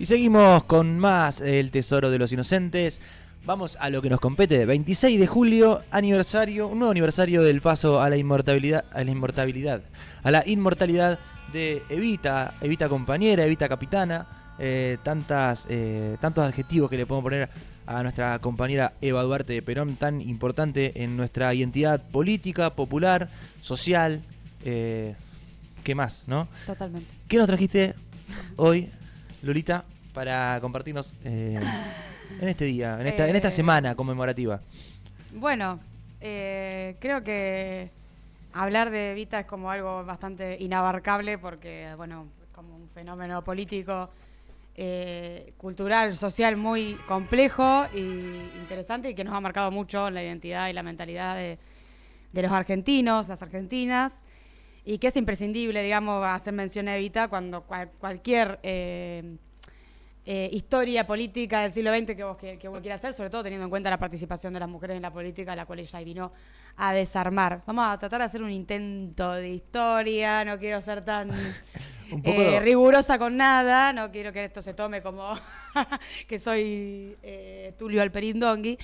Y seguimos con más El Tesoro de los Inocentes. Vamos a lo que nos compete. 26 de julio, aniversario, un nuevo aniversario del paso a la inmortalidad, a la inmortalidad de Evita, Evita compañera, Evita capitana, tantos adjetivos que le podemos poner a nuestra compañera Eva Duarte de Perón, tan importante en nuestra identidad política, popular, social, ¿qué más, no? Totalmente. ¿Qué nos trajiste hoy, Lolita, para compartirnos en este día, en esta semana conmemorativa? Bueno, creo que hablar de Evita es como algo bastante inabarcable porque, bueno, es como un fenómeno político, cultural, social muy complejo e interesante y que nos ha marcado mucho en la identidad y la mentalidad de los argentinos, las argentinas, y que es imprescindible, digamos, hacer mención a Evita cuando cualquier historia política del siglo XX que vos quieras hacer, sobre todo teniendo en cuenta la participación de las mujeres en la política, la cual ella vino a desarmar. Vamos a tratar de hacer un intento de historia, no quiero ser tan un poco rigurosa con nada, no quiero que esto se tome como que soy Tulio Alperindongui,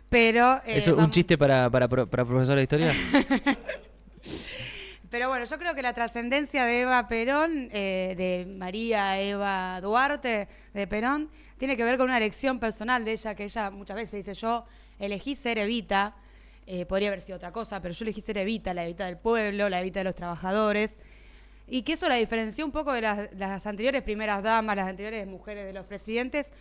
pero... ¿Eso es un chiste para profesor de historia? Pero bueno, yo creo que la trascendencia de Eva Perón, de María Eva Duarte de Perón, tiene que ver con una elección personal de ella, que ella muchas veces dice, yo elegí ser Evita, podría haber sido otra cosa, pero yo elegí ser Evita, la Evita del pueblo, la Evita de los trabajadores, y que eso la diferenció un poco de las anteriores primeras damas, las anteriores mujeres de los presidentes,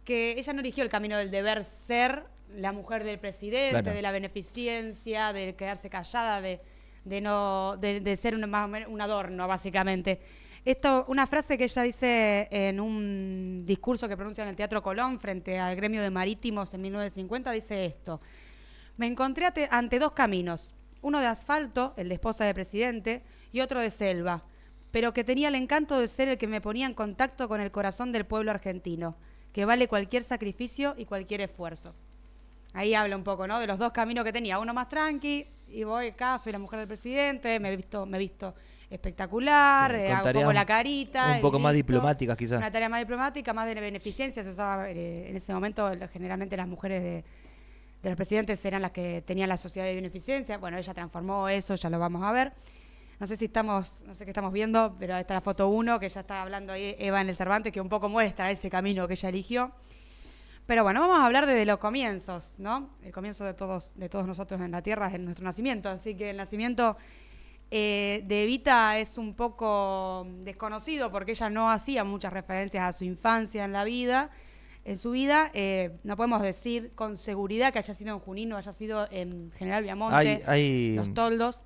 que ella no eligió el camino del deber ser la mujer del presidente, claro, de la beneficencia, de quedarse callada, de ser un adorno, básicamente. Esto, una frase que ella dice en un discurso que pronuncia en el Teatro Colón frente al gremio de marítimos en 1950, dice esto: me encontré ante dos caminos, uno de asfalto, el de esposa de presidente, y otro de selva, pero que tenía el encanto de ser el que me ponía en contacto con el corazón del pueblo argentino, que vale cualquier sacrificio y cualquier esfuerzo. Ahí habla un poco, ¿no?, de los dos caminos que tenía, uno más tranqui, y voy acá, soy la mujer del presidente, me he visto espectacular, sí, hago un poco la carita. Un poco más diplomática, quizás. Una tarea más diplomática, más de beneficencia. Se usaba en ese momento, generalmente las mujeres de los presidentes eran las que tenían la sociedad de beneficencia. Bueno, ella transformó eso, ya lo vamos a ver. No sé qué estamos viendo, pero está la foto 1, que ya está hablando ahí Eva en el Cervantes, que un poco muestra ese camino que ella eligió. Pero bueno, vamos a hablar desde los comienzos, ¿no? El comienzo de todos nosotros en la Tierra es en nuestro nacimiento, así que el nacimiento de Evita es un poco desconocido porque ella no hacía muchas referencias a su infancia en su vida. No podemos decir con seguridad que haya sido en Junín o haya sido en General Viamonte, Los Toldos.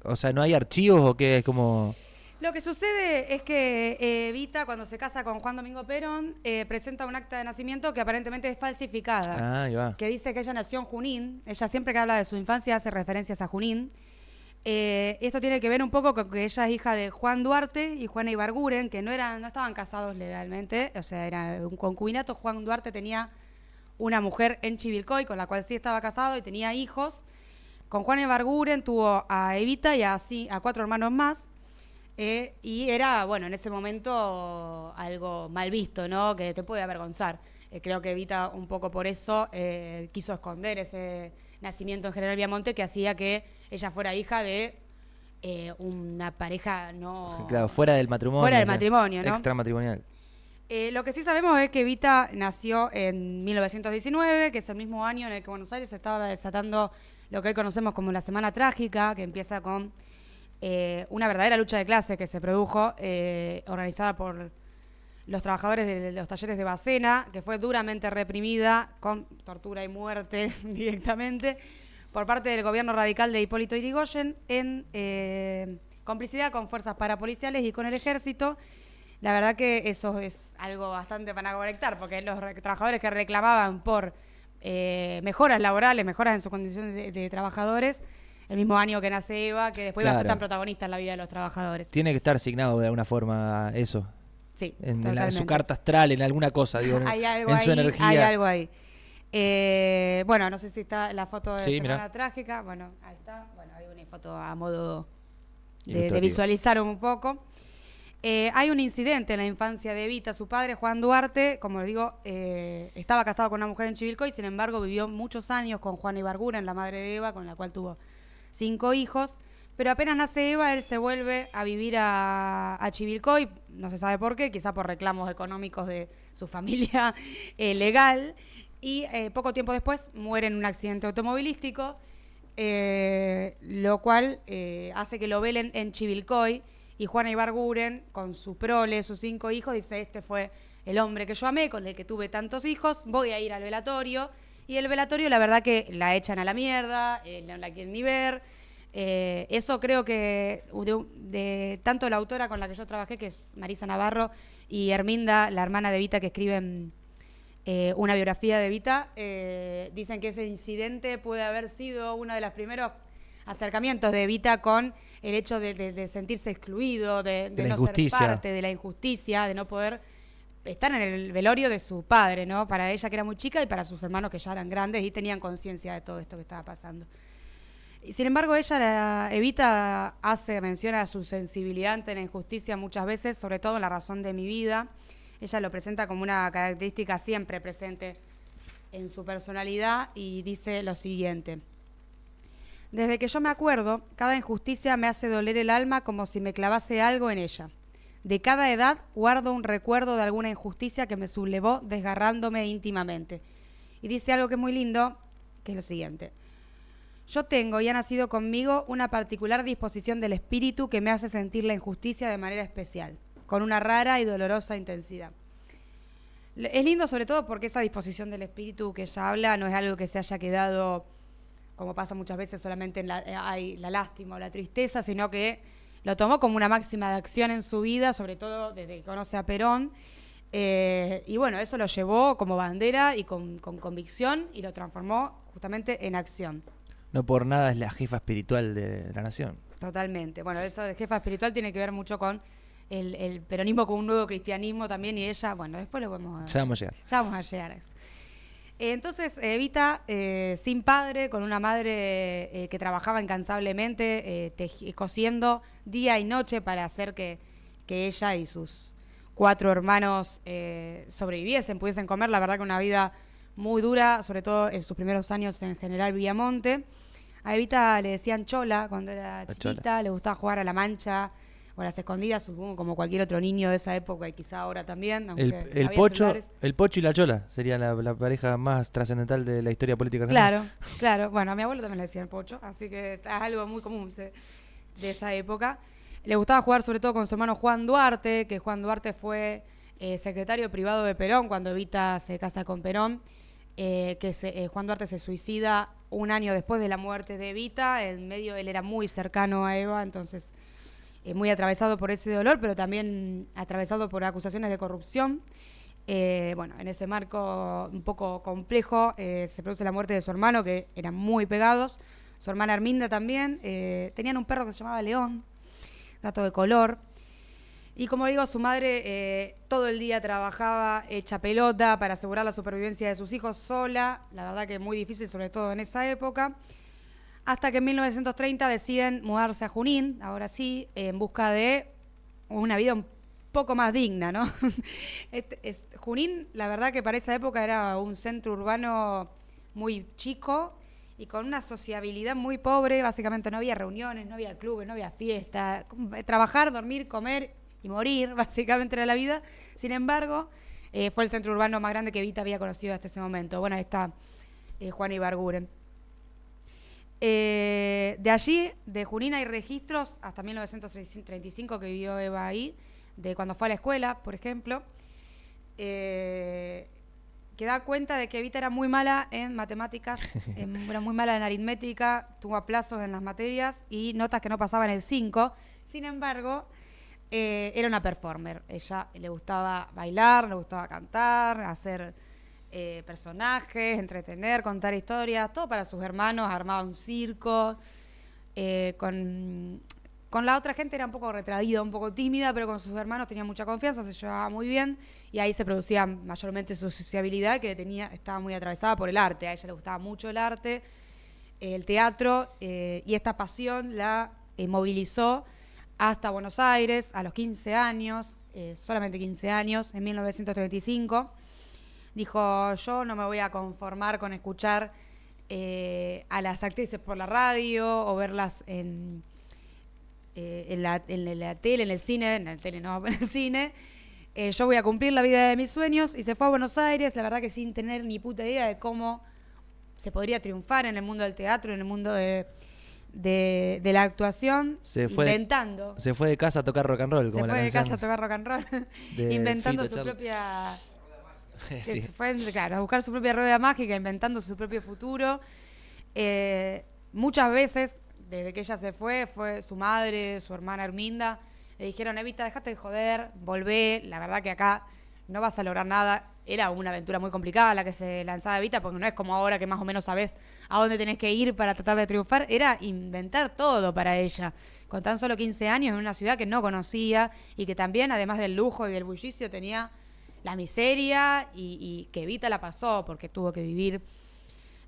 O sea, ¿no hay archivos o qué? Es como... Lo que sucede es que Evita, cuando se casa con Juan Domingo Perón, presenta un acta de nacimiento que aparentemente es falsificada, que dice que ella nació en Junín. Ella siempre que habla de su infancia hace referencias a Junín. Esto tiene que ver un poco con que ella es hija de Juan Duarte y Juana Ibarguren, que no estaban casados legalmente, o sea, era un concubinato. Juan Duarte tenía una mujer en Chivilcoy con la cual sí estaba casado y tenía hijos. Con Juana Ibarguren tuvo a Evita y a 4 hermanos más. Y era, bueno, en ese momento algo mal visto, ¿no?, que te puede avergonzar. Creo que Evita un poco por eso quiso esconder ese nacimiento en General Viamonte, que hacía que ella fuera hija de una pareja no... O sea, claro, fuera del matrimonio. Fuera del matrimonio, ¿no? Extramatrimonial. Lo que sí sabemos es que Evita nació en 1919, que es el mismo año en el que Buenos Aires estaba desatando lo que hoy conocemos como la Semana Trágica, que empieza con... una verdadera lucha de clase que se produjo, organizada por los trabajadores de los talleres de Bacena, que fue duramente reprimida con tortura y muerte directamente por parte del gobierno radical de Hipólito Yrigoyen en complicidad con fuerzas parapoliciales y con el ejército. La verdad que eso es algo bastante para conectar, porque los trabajadores que reclamaban por mejoras laborales, mejoras en sus condiciones de trabajadores, el mismo año que nace Eva, que después iba a ser tan protagonista en la vida de los trabajadores. Tiene que estar asignado de alguna forma eso. Sí, en su carta astral, en alguna cosa, digo, en su energía. Hay algo ahí. Bueno, no sé si está la foto de Semana Trágica. Bueno, ahí está. Bueno, hay una foto a modo de visualizar un poco. Hay un incidente en la infancia de Evita. Su padre, Juan Duarte, como les digo, estaba casado con una mujer en Chivilcoy, sin embargo vivió muchos años con Juana Ibarguren, la madre de Eva, con la cual tuvo 5 hijos. Pero apenas nace Eva, él se vuelve a vivir a Chivilcoy, no se sabe por qué, quizá por reclamos económicos de su familia legal. Y poco tiempo después muere en un accidente automovilístico, lo cual hace que lo velen en Chivilcoy. Y Juana Ibarguren, con su prole, sus 5 hijos, dice: este fue el hombre que yo amé, con el que tuve tantos hijos, voy a ir al velatorio. Y el velatorio, la verdad que la echan a la mierda, no la quieren ni ver. Eso creo que de tanto la autora con la que yo trabajé, que es Marisa Navarro, y Herminda, la hermana de Evita, que escriben una biografía de Evita, dicen que ese incidente puede haber sido uno de los primeros acercamientos de Evita con el hecho de sentirse excluido, de no ser parte de la injusticia, de no poder estar en el velorio de su padre, ¿no? Para ella, que era muy chica, y para sus hermanos, que ya eran grandes y tenían conciencia de todo esto que estaba pasando. Y sin embargo, Evita menciona su sensibilidad ante la injusticia muchas veces, sobre todo en La razón de mi vida. Ella lo presenta como una característica siempre presente en su personalidad y dice lo siguiente: desde que yo me acuerdo, cada injusticia me hace doler el alma como si me clavase algo en ella. De cada edad guardo un recuerdo de alguna injusticia que me sublevó desgarrándome íntimamente. Y dice algo que es muy lindo, que es lo siguiente: yo tengo y ha nacido conmigo una particular disposición del espíritu que me hace sentir la injusticia de manera especial, con una rara y dolorosa intensidad. Es lindo sobre todo porque esa disposición del espíritu que ella habla no es algo que se haya quedado, como pasa muchas veces, solamente en la lástima o la tristeza, sino que lo tomó como una máxima de acción en su vida, sobre todo desde que conoce a Perón. Y bueno, eso lo llevó como bandera y con convicción, y lo transformó justamente en acción. No por nada es la jefa espiritual de la nación. Totalmente. Bueno, eso de jefa espiritual tiene que ver mucho con el peronismo, con un nuevo cristianismo también, y ella, bueno, después lo podemos... Ya vamos a llegar. Ya vamos a llegar a eso. Entonces, Evita, sin padre, con una madre que trabajaba incansablemente, cosiendo día y noche para hacer que ella y sus 4 hermanos sobreviviesen, pudiesen comer. La verdad que una vida muy dura, sobre todo en sus primeros años en General Villamonte. A Evita le decían chola cuando era chiquita, chola. Le gustaba jugar a la mancha o a las escondidas, supongo, como cualquier otro niño de esa época, y quizá ahora también. El Pocho y la Chola sería la pareja más trascendental de la historia política argentina. Claro. Bueno, a mi abuelo también le decían Pocho, así que es algo muy común de esa época. Le gustaba jugar sobre todo con su hermano Juan Duarte, que Juan Duarte fue secretario privado de Perón cuando Evita se casa con Perón. Juan Duarte se suicida un año después de la muerte de Evita. En medio, él era muy cercano a Eva, entonces muy atravesado por ese dolor, pero también atravesado por acusaciones de corrupción. Bueno, en ese marco un poco complejo se produce la muerte de su hermano, que eran muy pegados. Su hermana Herminda también. Tenían un perro que se llamaba León, gato de color. Y como digo, su madre todo el día trabajaba hecha pelota para asegurar la supervivencia de sus hijos sola. La verdad que muy difícil, sobre todo en esa época. Hasta que en 1930 deciden mudarse a Junín, ahora sí, en busca de una vida un poco más digna, ¿no? Junín, la verdad que para esa época era un centro urbano muy chico y con una sociabilidad muy pobre. Básicamente no había reuniones, no había clubes, no había fiestas. Trabajar, dormir, comer y morir, básicamente era la vida. Sin embargo, fue el centro urbano más grande que Evita había conocido hasta ese momento. Bueno, ahí está Juana Ibarguren. De allí, de Junín, hay registros hasta 1935 que vivió Eva ahí, de cuando fue a la escuela, por ejemplo, que da cuenta de que Evita era muy mala en matemáticas, era muy mala en aritmética, tuvo aplazos en las materias y notas que no pasaban el 5. Sin embargo, era una performer. Ella le gustaba bailar, le gustaba cantar, hacer personajes, entretener, contar historias, todo para sus hermanos. Armaba un circo. Con la otra gente era un poco retraída, un poco tímida, pero con sus hermanos tenía mucha confianza, se llevaba muy bien, y ahí se producía mayormente su sociabilidad, que estaba muy atravesada por el arte. A ella le gustaba mucho el arte, el teatro, y esta pasión la movilizó hasta Buenos Aires a los 15 años, solamente 15 años, en 1935. Dijo, yo no me voy a conformar con escuchar a las actrices por la radio o verlas en la tele, en el cine, en la tele no, en el cine. Yo voy a cumplir la vida de mis sueños, y se fue a Buenos Aires, la verdad que sin tener ni puta idea de cómo se podría triunfar en el mundo del teatro, en el mundo de la actuación, inventando. Se fue de casa a tocar rock and roll, como la canción. Se fue de casa a tocar rock and roll, inventando su propia... Sí. Se fue, claro, a buscar su propia rueda mágica, inventando su propio futuro. Muchas veces, desde que ella se fue su madre, su hermana Herminda, le dijeron, Evita, dejate de joder, volvé, la verdad que acá no vas a lograr nada. Era una aventura muy complicada la que se lanzaba Evita, porque no es como ahora que más o menos sabés a dónde tenés que ir para tratar de triunfar. Era inventar todo para ella, con tan solo 15 años, en una ciudad que no conocía y que también, además del lujo y del bullicio, tenía la miseria y que Evita la pasó porque tuvo que vivir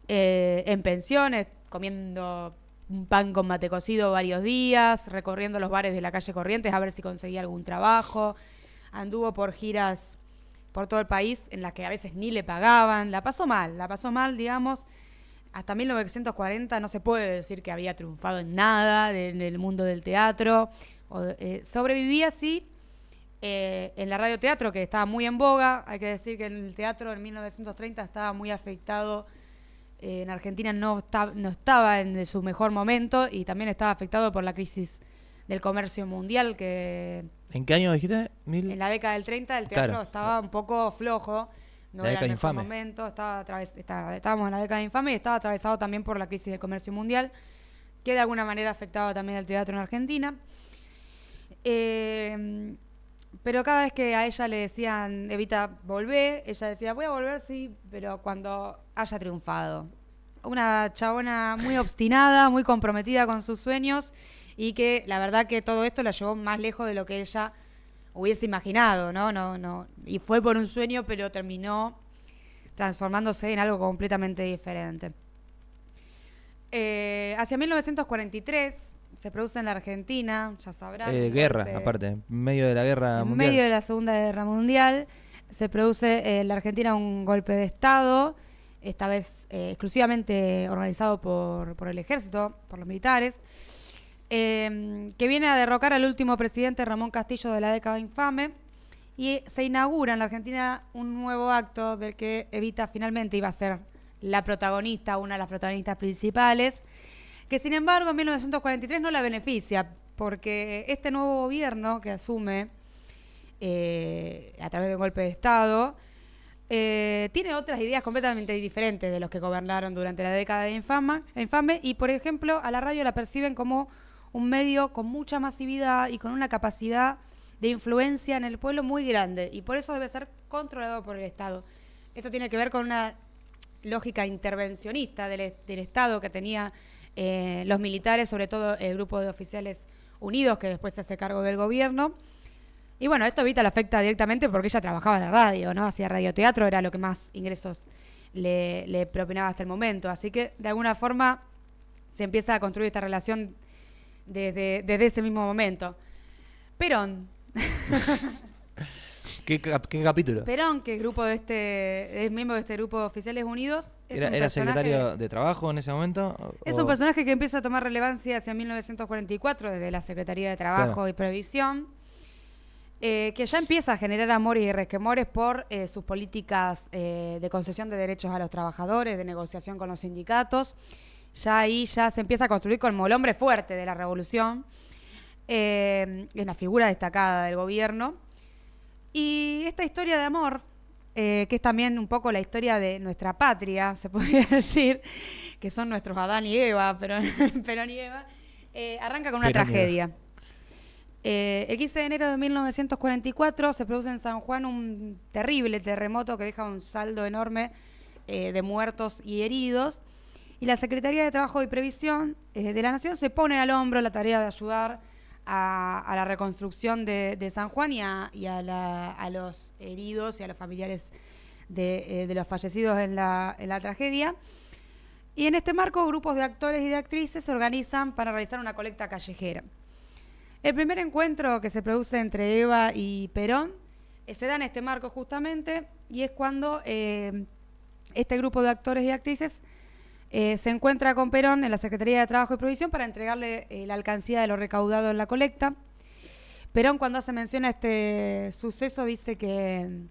en pensiones, comiendo un pan con mate cocido varios días, recorriendo los bares de la calle Corrientes a ver si conseguía algún trabajo. Anduvo por giras por todo el país en las que a veces ni le pagaban. La pasó mal, digamos. Hasta 1940 no se puede decir que había triunfado en nada en el mundo del teatro. Sobrevivía, sí, en la radioteatro, que estaba muy en boga. Hay que decir que el teatro en 1930 estaba muy afectado. En Argentina no estaba en su mejor momento, y también estaba afectado por la crisis del comercio mundial. ¿En qué año dijiste? En la década del 30 el teatro estaba un poco flojo. No la era el mejor infame. momento. Estábamos en la década infame, y estaba atravesado también por la crisis del comercio mundial, que de alguna manera afectaba también al teatro en Argentina. Pero cada vez que a ella le decían, Evita, volvé, ella decía, voy a volver, sí, pero cuando haya triunfado. Una chabona muy obstinada, muy comprometida con sus sueños, y que la verdad que todo esto la llevó más lejos de lo que ella hubiese imaginado, ¿no? Y fue por un sueño, pero terminó transformándose en algo completamente diferente. Hacia 1943 se produce en la Argentina, ya sabrán. Guerra, aparte, en medio de la guerra mundial. En medio de la Segunda Guerra Mundial se produce en la Argentina un golpe de Estado, esta vez exclusivamente organizado por el ejército, por los militares, que viene a derrocar al último presidente Ramón Castillo de la década infame, y se inaugura en la Argentina un nuevo acto del que Evita finalmente iba a ser la protagonista, una de las protagonistas principales, que sin embargo en 1943 no la beneficia, porque este nuevo gobierno que asume a través de un golpe de Estado tiene otras ideas completamente diferentes de los que gobernaron durante la década infame, y por ejemplo a la radio la perciben como un medio con mucha masividad y con una capacidad de influencia en el pueblo muy grande, y por eso debe ser controlado por el Estado. Esto tiene que ver con una lógica intervencionista del Estado que tenía los militares, sobre todo el grupo de oficiales unidos, que después se hace cargo del gobierno. Y bueno, esto a Evita le afecta directamente porque ella trabajaba en la radio, ¿no? Hacía radioteatro, era lo que más ingresos le propinaba hasta el momento. Así que, de alguna forma, se empieza a construir esta relación desde ese mismo momento. Perón. ¿Qué capítulo? Perón, que es miembro de este grupo de oficiales unidos. ¿Era secretario de Trabajo en ese momento? Es un personaje que empieza a tomar relevancia hacia 1944 desde la Secretaría de Trabajo y Previsión, que ya empieza a generar amores y resquemores por sus políticas de concesión de derechos a los trabajadores, de negociación con los sindicatos. Ya ahí ya se empieza a construir como el hombre fuerte de la revolución, es una figura destacada del gobierno. Y esta historia de amor, que es también un poco la historia de nuestra patria, se podría decir, que son nuestros Adán y Eva, Perón y Eva, arranca con una tragedia. El 15 de enero de 1944 se produce en San Juan un terrible terremoto que deja un saldo enorme de muertos y heridos, y la Secretaría de Trabajo y Previsión de la Nación se pone al hombro la tarea de ayudar a la reconstrucción de San Juan y a los heridos y a los familiares de los fallecidos en la tragedia. Y en este marco, grupos de actores y de actrices se organizan para realizar una colecta callejera. El primer encuentro que se produce entre Eva y Perón se da en este marco justamente, y es cuando este grupo de actores y actrices se encuentra con Perón en la Secretaría de Trabajo y Provisión para entregarle la alcancía de lo recaudado en la colecta. Perón, cuando hace mención a este suceso, dice que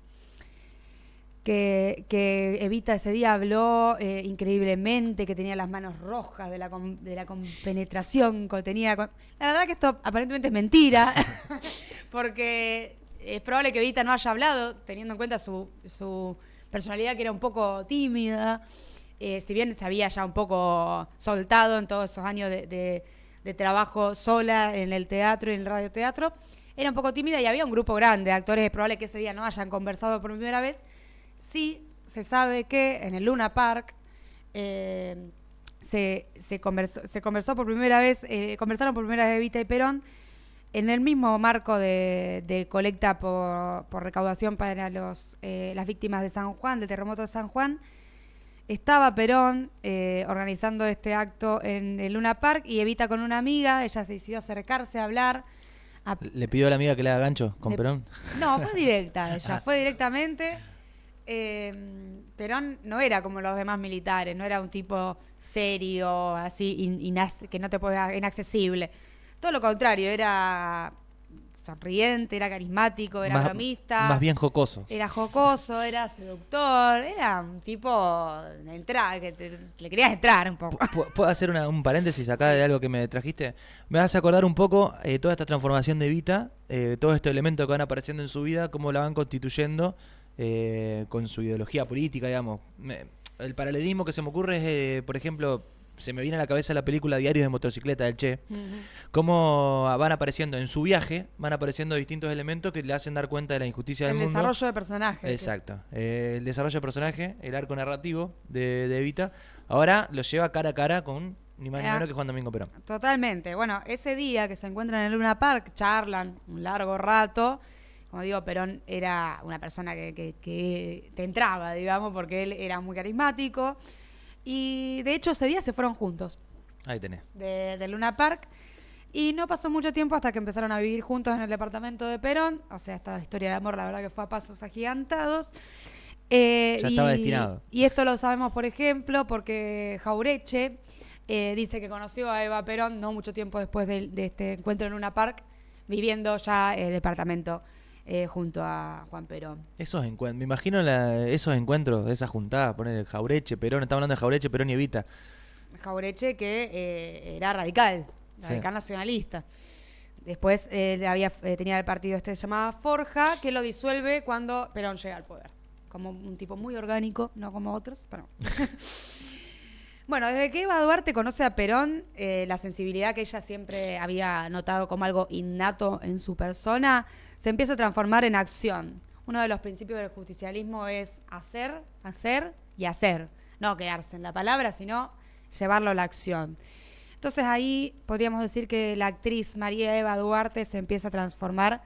Evita ese día habló increíblemente, que tenía las manos rojas de la compenetración que tenía. La verdad que esto aparentemente es mentira, porque es probable que Evita no haya hablado, teniendo en cuenta su personalidad, que era un poco tímida, si bien se había ya un poco soltado en todos esos años de trabajo sola en el teatro y en el radioteatro, era un poco tímida y había un grupo grande de actores. Es probable que ese día no hayan conversado por primera vez. Sí se sabe que en el Luna Park se conversó por primera vez, conversaron por primera vez Evita y Perón en el mismo marco de colecta por recaudación para las víctimas de San Juan, del terremoto de San Juan. Estaba Perón organizando este acto en el Luna Park y Evita con una amiga. Ella se decidió acercarse a hablar. ¿Le pidió a la amiga que le haga gancho con Perón? No, fue directa ella, fue directamente. Perón no era como los demás militares, no era un tipo serio, así, que no te puede, inaccesible. Todo lo contrario, era sonriente, era carismático, era bromista. Más bien jocoso. Era jocoso, era seductor, era un tipo que le querías entrar un poco. ¿Puedo hacer un paréntesis acá de algo que me trajiste? Me vas a acordar un poco toda esta transformación de Evita, todos estos elementos que van apareciendo en su vida, cómo la van constituyendo con su ideología política, digamos. El paralelismo que se me ocurre es, por ejemplo, se me viene a la cabeza la película Diarios de motocicleta del Che, cómo van apareciendo en su viaje, van apareciendo distintos elementos que le hacen dar cuenta de la injusticia del mundo. El desarrollo de personaje. Exacto. El desarrollo de personaje, el arco narrativo de Evita, ahora lo lleva cara a cara con ni más ni menos que Juan Domingo Perón. Totalmente. Bueno, ese día que se encuentran en el Luna Park, charlan un largo rato. Como digo, Perón era una persona que te entraba, digamos, porque él era muy carismático. Y de hecho ese día se fueron juntos. Ahí tenés. De Luna Park. Y no pasó mucho tiempo hasta que empezaron a vivir juntos en el departamento de Perón. O sea, esta historia de amor, la verdad que fue a pasos agigantados. Ya estaba destinado. Y esto lo sabemos, por ejemplo, porque Jaureche dice que conoció a Eva Perón no mucho tiempo después de este encuentro en Luna Park, viviendo ya el departamento junto a Juan Perón. Esos encuentros, me imagino esos encuentros, esas juntadas, poner Jaureche, Perón, estamos hablando de Jaureche, Perón y Evita. Jaureche que era radical nacionalista. Después tenía el partido se llamaba Forja, que lo disuelve cuando Perón llega al poder. Como un tipo muy orgánico, no como otros, pero... Bueno, desde que Eva Duarte conoce a Perón, la sensibilidad que ella siempre había notado como algo innato en su persona se empieza a transformar en acción. Uno de los principios del justicialismo es hacer, hacer y hacer. No quedarse en la palabra, sino llevarlo a la acción. Entonces ahí podríamos decir que la actriz María Eva Duarte se empieza a transformar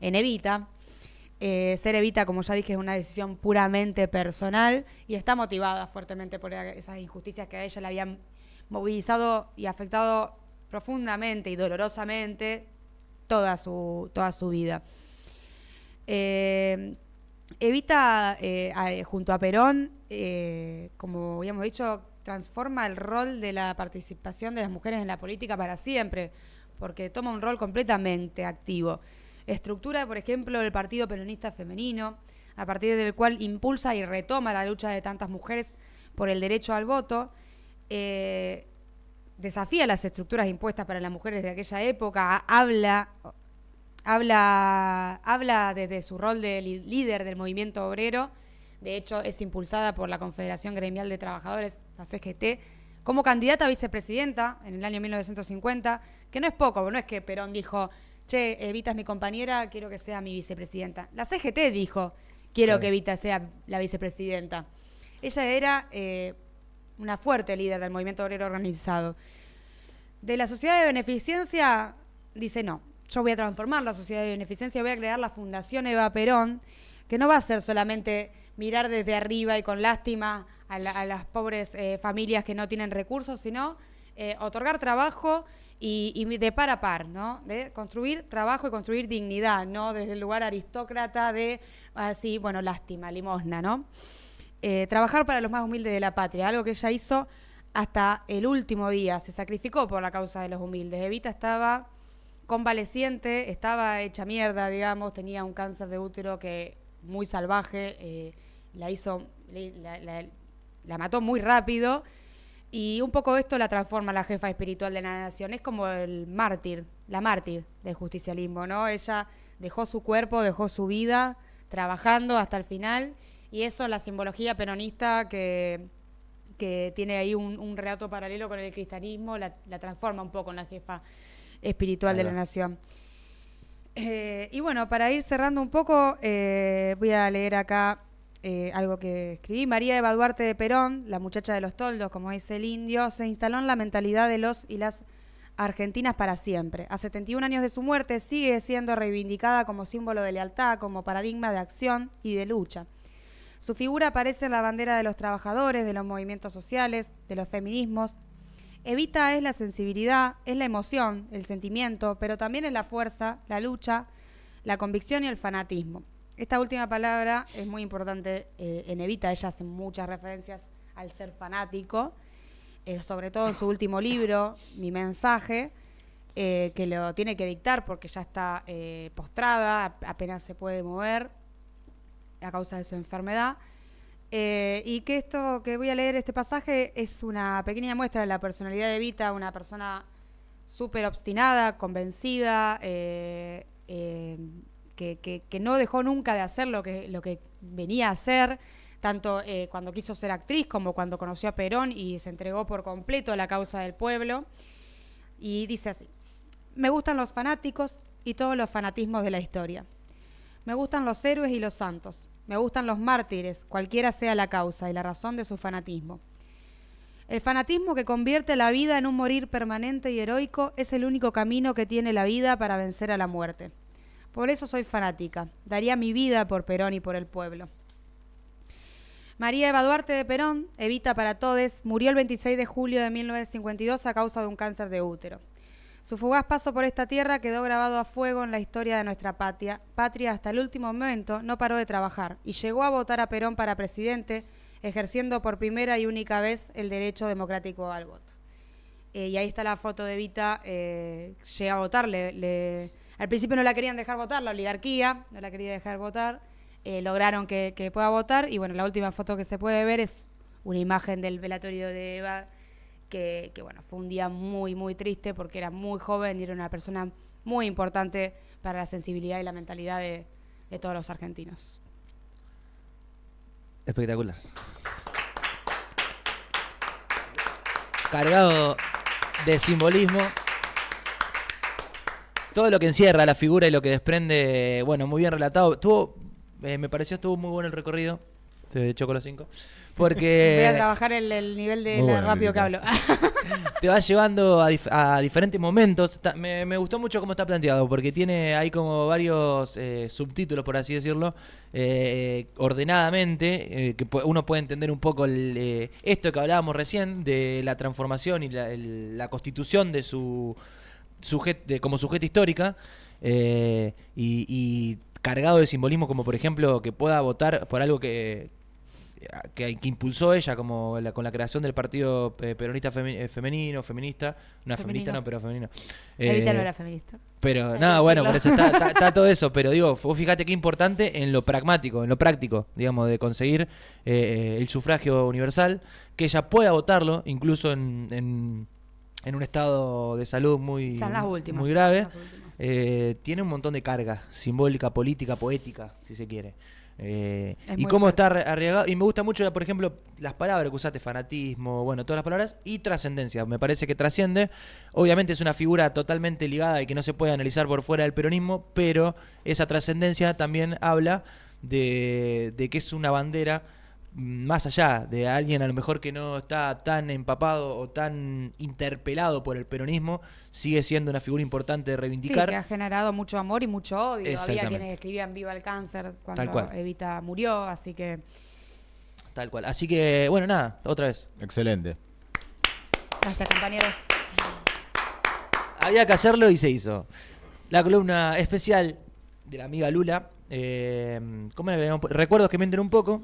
en Evita. Ser Evita, como ya dije, es una decisión puramente personal y está motivada fuertemente por esas injusticias que a ella le habían movilizado y afectado profundamente y dolorosamente toda su vida. Evita, junto a Perón, como habíamos dicho, transforma el rol de la participación de las mujeres en la política para siempre, porque toma un rol completamente activo. Estructura, por ejemplo, el Partido Peronista Femenino, a partir del cual impulsa y retoma la lucha de tantas mujeres por el derecho al voto, desafía las estructuras impuestas para las mujeres de aquella época, habla desde su rol de líder del movimiento obrero. De hecho, es impulsada por la Confederación Gremial de Trabajadores, la CGT, como candidata a vicepresidenta en el año 1950, que no es poco, no es que Perón dijo, che, Evita es mi compañera, quiero que sea mi vicepresidenta. La CGT dijo, quiero que Evita sea la vicepresidenta. Ella era una fuerte líder del movimiento obrero organizado. De la sociedad de beneficencia, dice no, yo voy a transformar la sociedad de beneficencia, voy a crear la Fundación Eva Perón, que no va a ser solamente mirar desde arriba y con lástima a las pobres familias que no tienen recursos, sino otorgar trabajo y de par a par, ¿no? De construir trabajo y construir dignidad, ¿no? Desde el lugar aristócrata de, así, bueno, lástima, limosna, ¿no? Trabajar para los más humildes de la patria, algo que ella hizo hasta el último día, se sacrificó por la causa de los humildes. Evita estaba convaleciente, estaba hecha mierda, digamos, tenía un cáncer de útero que muy salvaje, la mató muy rápido, y un poco esto la transforma en la jefa espiritual de la nación. Es como la mártir del justicialismo, ¿no? Ella dejó su cuerpo, dejó su vida trabajando hasta el final, y eso, la simbología peronista que tiene ahí un relato paralelo con el cristianismo, la transforma un poco en la jefa espiritual de la nación. Y bueno, para ir cerrando un poco, voy a leer acá algo que escribí. María Eva Duarte de Perón, la muchacha de los toldos, como dice el indio, se instaló en la mentalidad de los y las argentinas para siempre. A 71 años de su muerte sigue siendo reivindicada como símbolo de lealtad, como paradigma de acción y de lucha. Su figura aparece en la bandera de los trabajadores, de los movimientos sociales, de los feminismos. Evita es la sensibilidad, es la emoción, el sentimiento, pero también es la fuerza, la lucha, la convicción y el fanatismo. Esta última palabra es muy importante en Evita. Ella hace muchas referencias al ser fanático, sobre todo en su último libro, Mi mensaje, que lo tiene que dictar porque ya está postrada, apenas se puede mover a causa de su enfermedad. Y que esto que voy a leer, este pasaje, es una pequeña muestra de la personalidad de Evita, una persona súper obstinada, convencida, que no dejó nunca de hacer lo que venía a hacer, tanto cuando quiso ser actriz como cuando conoció a Perón y se entregó por completo a la causa del pueblo. Y dice así: me gustan los fanáticos y todos los fanatismos de la historia. Me gustan los héroes y los santos. Me gustan los mártires, cualquiera sea la causa y la razón de su fanatismo. El fanatismo que convierte la vida en un morir permanente y heroico es el único camino que tiene la vida para vencer a la muerte. Por eso soy fanática. Daría mi vida por Perón y por el pueblo. María Eva Duarte de Perón, Evita para todes, murió el 26 de julio de 1952 a causa de un cáncer de útero. Su fugaz paso por esta tierra quedó grabado a fuego en la historia de nuestra patria. Hasta el último momento no paró de trabajar y llegó a votar a Perón para presidente, ejerciendo por primera y única vez el derecho democrático al voto. Y ahí está la foto de Evita, llega a votar. Al principio no la querían dejar votar, la oligarquía no la quería dejar votar. Lograron que pueda votar, y bueno, la última foto que se puede ver es una imagen del velatorio de Eva, que bueno, fue un día muy, muy triste porque era muy joven y era una persona muy importante para la sensibilidad y la mentalidad de todos los argentinos. Espectacular. Cargado de simbolismo. Todo lo que encierra la figura y lo que desprende, bueno, muy bien relatado. Me pareció estuvo muy bueno el recorrido. Te choco los 5. Porque voy a trabajar el nivel de rápido que hablo. Te va llevando a diferentes momentos. Me gustó mucho cómo está planteado, porque hay como varios subtítulos, por así decirlo, ordenadamente, que uno puede entender un poco esto que hablábamos recién, de la transformación y la constitución de su como sujeto histórica, y cargado de simbolismo, como por ejemplo que pueda votar por algo que impulsó ella, como con la creación del partido peronista feminista, no feminista no, pero femenino. Evita no era feminista. Pero nada, bueno, por eso está todo eso, pero digo, vos fíjate qué importante en lo pragmático, en lo práctico, digamos, de conseguir el sufragio universal, que ella pueda votarlo, incluso en un estado de salud muy grave. Tiene un montón de carga simbólica, política, poética, si se quiere. Y cómo está arriesgado. Y me gusta mucho, por ejemplo, las palabras que usaste: fanatismo, bueno, todas las palabras, y trascendencia. Me parece que trasciende. Obviamente es una figura totalmente ligada y que no se puede analizar por fuera del peronismo, pero esa trascendencia también habla de que es una bandera más allá de alguien a lo mejor que no está tan empapado o tan interpelado por el peronismo. Sigue siendo una figura importante de reivindicar. Sí, que ha generado mucho amor y mucho odio. Había quienes escribían viva el cáncer cuando Evita murió, así que... Tal cual. Así que, bueno, nada, otra vez. Excelente. Gracias, compañeros. Había que hacerlo y se hizo. La columna especial de la amiga Lula. ¿Cómo era? Recuerdos que mienten un poco.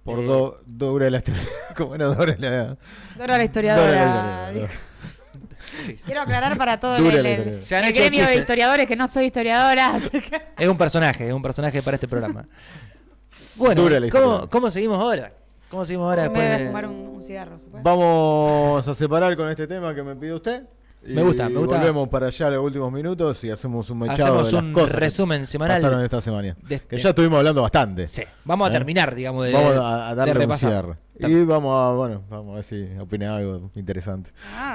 Por Dora la historia. ¿Cómo no? Dora la historiadora. Dora. Sí. Quiero aclarar para todo Dura el la historia. Se han el hecho gremio de chistes. historiadores que no soy historiadora. Es un personaje para este programa. Bueno, Dura la historia. ¿cómo seguimos ahora? ¿Cómo seguimos ahora Me voy después a de... fumar un cigarro. ¿se puede? Vamos a separar con este tema que me pidió usted. Me gusta. Volvemos para allá los últimos minutos y hacemos un mechado Hacemos de las un cosas resumen que semanal. pasaron esta semana. de Que este- ya estuvimos hablando bastante. Sí. Vamos a terminar, digamos, de Vamos a darle de un repasar. cierre. Y vamos a ver si opina algo interesante. Ah,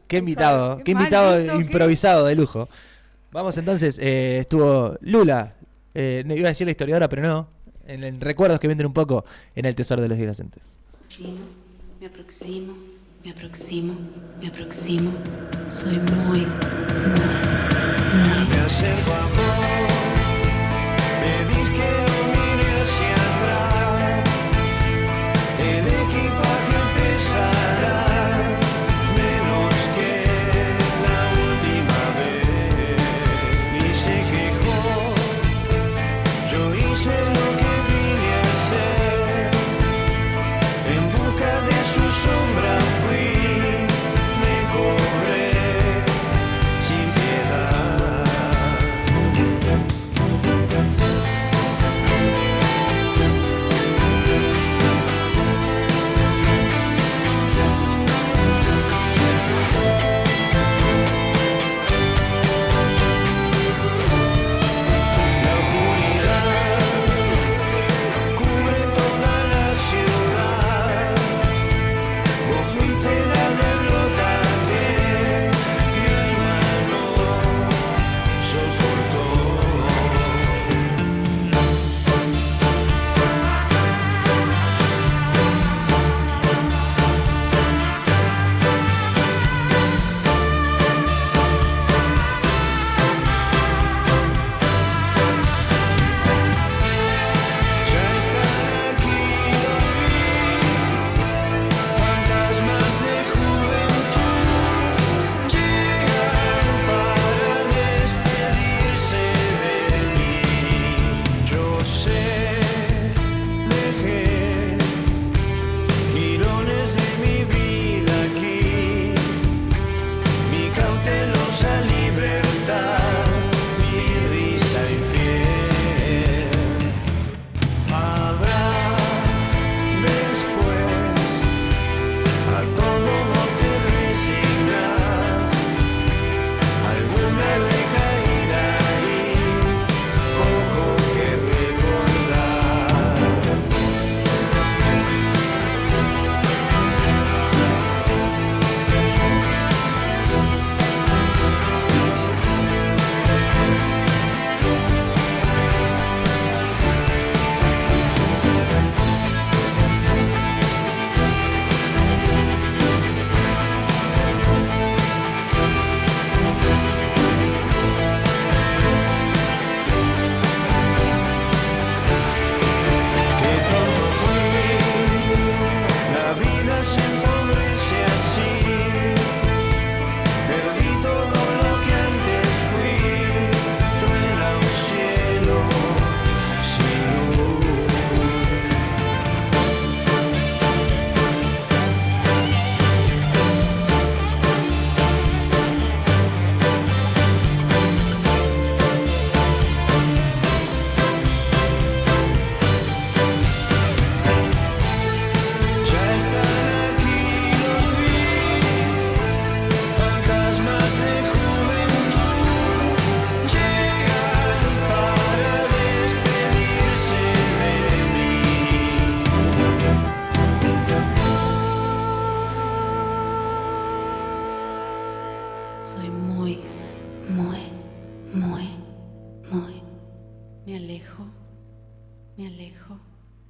Qué invitado, Qué qué mal invitado esto, qué- improvisado de lujo. Vamos entonces, estuvo Lula, no iba a decir la historiadora, pero no, en recuerdos que venden un poco en el Tesoro de los Inocentes. Me aproximo, me aproximo, me aproximo. Soy muy, muy, muy. Me acerco a vos, pedís que no mire hacia atrás. El equipaje pesará menos que la última vez. Y se quejó, yo hice lo que vine a hacer. En busca de su sombra fui, me cobré sin piedad. La oscuridad cubre toda la ciudad. Vos fuiste la derrota que mi alma no soportó. Ya están aquí los vi, fantasmas de juventud, llegan para despedirse de mí. Yo sé, dejé girones de mi vida aquí, mi cautelosa libertad, mi risa infiel. Habrá después, a todo vos te resignas, alguna recaída y poco que recordar. Qué tonto fui, la vida se empobrece así. Perdí todo lo que antes fui, truena un cielo sin luz. Ya están aquí los vi, fantasmas de juventud, llegan para despedirse de mí. Soy muy, muy, muy, muy. Me alejo, me alejo.